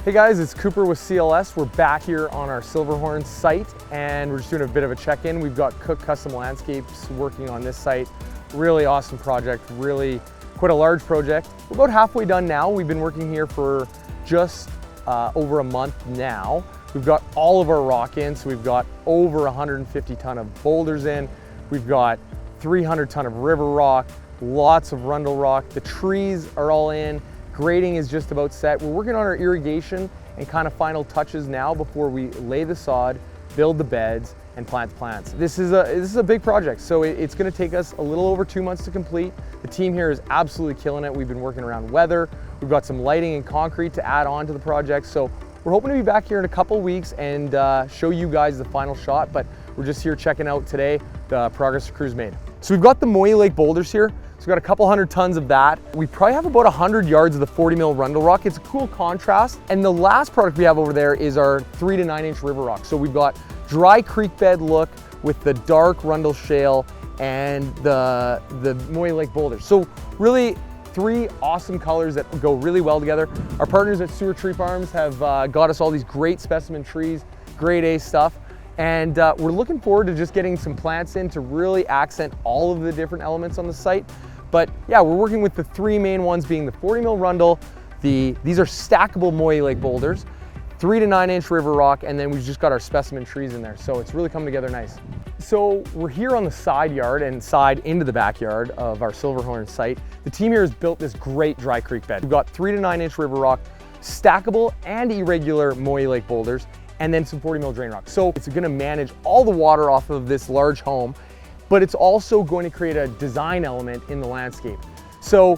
Hey guys, it's Cooper with CLS. We're back here on our Silverhorn site and we're just doing a bit of a check-in. We've got Cook Custom Landscapes working on this site. Really awesome project, really quite a large project. We're about halfway done now. We've been working here for just over a month now. We've got all of our rock in, so we've got over 150 ton of boulders in. We've got 300 ton of river rock, lots of Rundle Rock. The trees are all in. Grading is just about set. We're working on our irrigation and kind of final touches now before we lay the sod, build the beds, and plant the plants. This is a big project, so it's going to take us a little over 2 months to complete. The team here is absolutely killing it. We've been working around weather. We've got some lighting and concrete to add on to the project, so we're hoping to be back here in a couple weeks and show you guys the final shot, but we're just here checking out today the progress the crew's made. So we've got the Moyie Lake boulders here. So we've got a couple hundred tons of that. We probably have about 100 yards of the 40 mil Rundle Rock. It's a cool contrast. And the last product we have over there is our 3 to 9 inch river rock. So we've got dry creek bed look with the dark Rundle shale and the Moyie Lake boulders. So really 3 awesome colors that go really well together. Our partners at Stewart Tree Farms have got us all these great specimen trees, grade A stuff. And we're looking forward to just getting some plants in to really accent all of the different elements on the site. But yeah, we're working with the 3 main ones being the 40 mil Rundle, these are stackable Moyie Lake boulders, 3 to 9 inch river rock, and then we've just got our specimen trees in there. So it's really coming together nice. So we're here on the side yard and side into the backyard of our Silverhorn site. The team here has built this great dry creek bed. We've got 3 to 9 inch river rock, stackable and irregular Moyie Lake boulders, and then some 40 mil drain rock. So it's gonna manage all the water off of this large home, but it's also going to create a design element in the landscape. So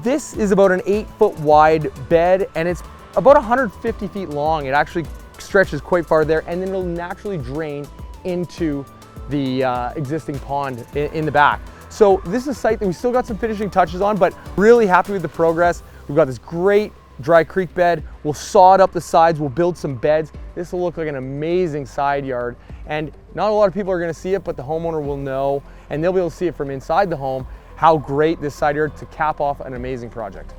this is about an 8-foot wide bed and it's about 150 feet long. It actually stretches quite far there and then it'll naturally drain into the existing pond in the back. So this is a site that we still got some finishing touches on, but really happy with the progress. We've got this great dry creek bed. We'll sod up the sides, we'll build some beds. This will look like an amazing side yard. And not a lot of people are gonna see it, but the homeowner will know, and they'll be able to see it from inside the home, how great this side yard to cap off an amazing project.